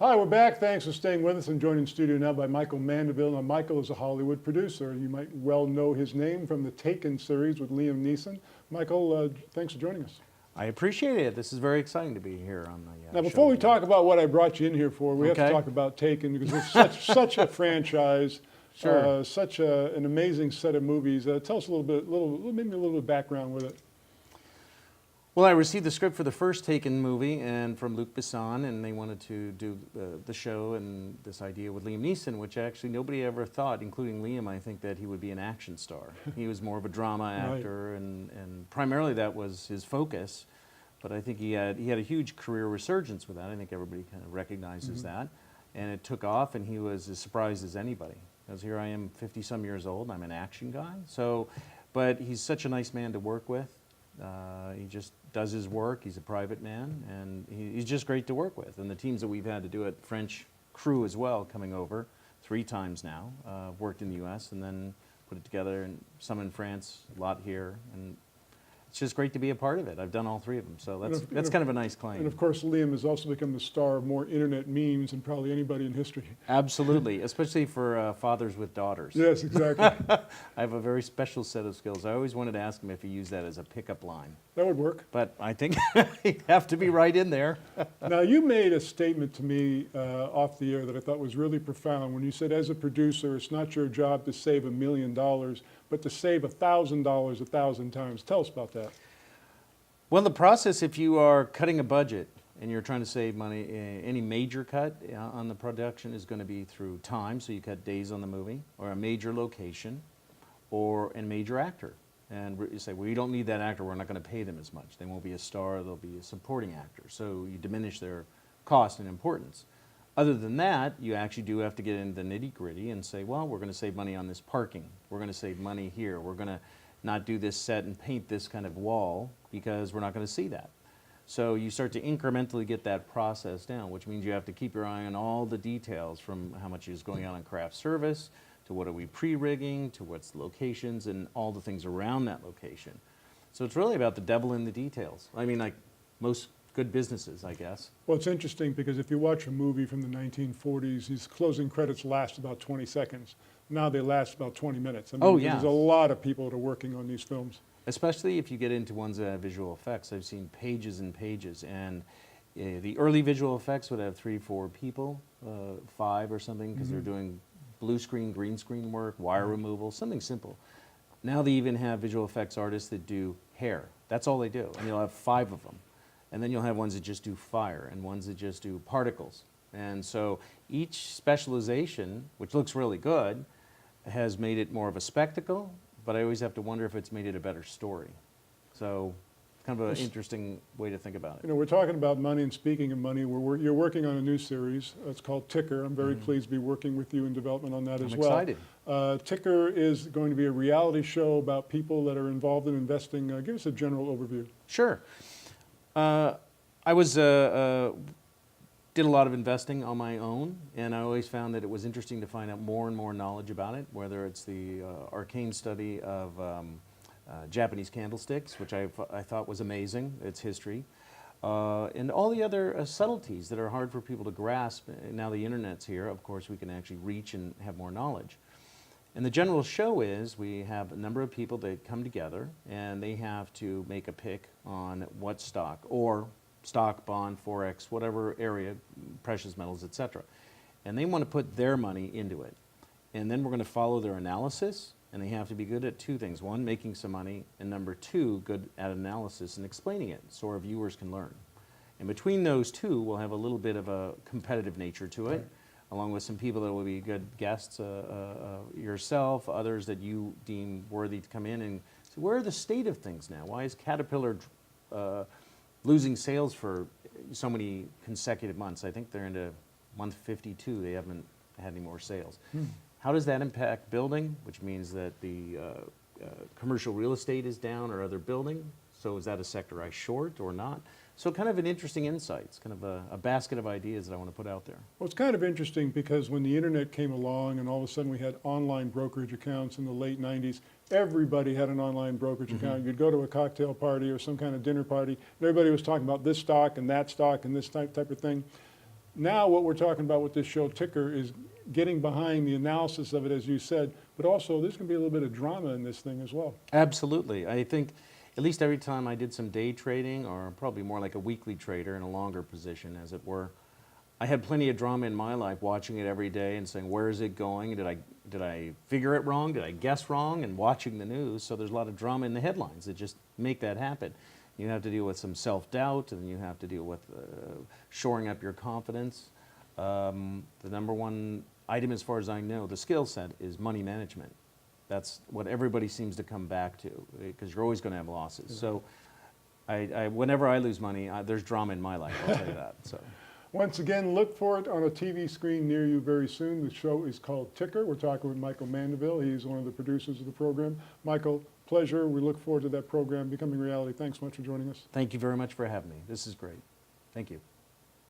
Hi, we're back. Thanks for staying with us. I'm joined in studio now by Michael Mandaville. Now, Michael is a Hollywood producer. You might well know his name from the Taken series with Liam Neeson. Michael, thanks for joining us. I appreciate it. This is very exciting to be here on the Now, before we talk about what I brought you in here for, we have to Okay. talk about Taken because it's such a franchise, Sure. such an amazing set of movies. Tell us a little bit, maybe a little bit of background with it. Well, I received the script for the first Taken movie and from Luc Besson, and they wanted to do the show and this idea with Liam Neeson, which actually nobody ever thought, including Liam, I think, that he would be an action star. He was more of a drama actor, and primarily that was his focus. But I think he had a huge career resurgence with that. I think everybody kind of recognizes that. And it took off, and he was as surprised as anybody. Because here I am, 50-some years old, I'm an action guy. So, but he's such a nice man to work with. He just does his work. He's a private man, and he's just great to work with. And the teams that we've had to do it, French crew as well, coming over 3 times now, worked in the U.S. and then put it together, and some in France, a lot here, and it's just great to be a part of it. I've done all 3 of them, so that's kind of a nice claim. And of course, Liam has also become the star of more internet memes than probably anybody in history. Absolutely, especially for fathers with daughters. Yes, exactly. I have a very special set of skills. I always wanted to ask him if he used that as a pickup line. That would work. But I think he'd have to be right in there. Now, you made a statement to me off the air that I thought was really profound when you said, as a producer, it's not your job to save $1 million, but to save $1,000 1,000 times. Tell us about that. Well, the process, if you are cutting a budget and you're trying to save money, any major cut on the production is going to be through time, so you cut days on the movie, or a major location, or a major actor. And you say, well, you don't need that actor, we're not going to pay them as much. They won't be a star, they'll be a supporting actor. So you diminish their cost and importance. Other than that, you actually do have to get into the nitty-gritty and say, well, we're going to save money on this parking. We're going to save money here. We're going to not do this set and paint this kind of wall because we're not going to see that. So you start to incrementally get that process down, which means you have to keep your eye on all the details, from how much is going on in craft service, to what are we pre-rigging, to what's the locations, and all the things around that location. So it's really about the devil in the details. I mean, like most good businesses, I guess. Well, it's interesting because if you watch a movie from the 1940s, these closing credits last about 20 seconds. Now they last about 20 minutes. I mean, Oh, yeah. There's a lot of people that are working on these films. Especially if you get into ones that have visual effects. I've seen pages and pages, and the early visual effects would have 3, 4 people, 5 or something, because they're doing blue screen, green screen work, wire removal, something simple. Now they even have visual effects artists that do hair. That's all they do, and you'll have 5 of them. And then you'll have ones that just do fire, and ones that just do particles. And so each specialization, which looks really good, has made it more of a spectacle, but I always have to wonder if it's made it a better story. So kind of an interesting way to think about it. You know, we're talking about money, and speaking of money, you're working on a new series. It's called TICKER. I'm very pleased to be working with you in development on that as well. I'm excited. TICKER is going to be a reality show about people that are involved in investing. Give us a general overview. Sure. I was did a lot of investing on my own, and I always found that it was interesting to find out more and more knowledge about it, whether it's the arcane study of Japanese candlesticks, which I thought was amazing, its history, and all the other subtleties that are hard for people to grasp. Now the internet's here, of course we can actually reach and have more knowledge. And the general show is we have a number of people that come together, and they have to make a pick on what stock, or stock, bond, forex, whatever area, precious metals, etc. And they want to put their money into it. And then we're going to follow their analysis, and they have to be good at 2 things. 1, making some money, and number 2, good at analysis and explaining it so our viewers can learn. And between those 2, we'll have a little bit of a competitive nature to it, along with some people that will be good guests, yourself, others that you deem worthy to come in and say, where are the state of things now? Why is Caterpillar losing sales for so many consecutive months? I think they're into month 52. They haven't had any more sales. How does that impact building, which means that the commercial real estate is down, or other building? So is that a sector I short or not? So kind of an interesting insight. It's kind of a basket of ideas that I want to put out there. Well, it's kind of interesting because when the internet came along and all of a sudden we had online brokerage accounts in the late 90s, everybody had an online brokerage account. You'd go to a cocktail party or some kind of dinner party, and everybody was talking about this stock and this type of thing. now what we're talking about with this show, Ticker, is getting behind the analysis of it, as you said, but also there's going to be a little bit of drama in this thing as well. Absolutely. I think at least every time I did some day trading, or probably more like a weekly trader in a longer position, as it were, I had plenty of drama in my life watching it every day and saying, where is it going? Did I figure it wrong? Did I guess wrong? And watching the news. So there's a lot of drama in the headlines that just make that happen. You have to deal with some self-doubt, and you have to deal with shoring up your confidence. The number one item, as far as I know, the skill set is money management. That's what everybody seems to come back to, because you're always going to have losses. Mm-hmm. So whenever I lose money, there's drama in my life, I'll tell you that. So. Once again, look for it on a TV screen near you very soon. The show is called Ticker. We're talking with Michael Mandaville. He's one of the producers of the program. Michael, pleasure. We look forward to that program becoming reality. Thanks so much for joining us. Thank you very much for having me. This is great. Thank you.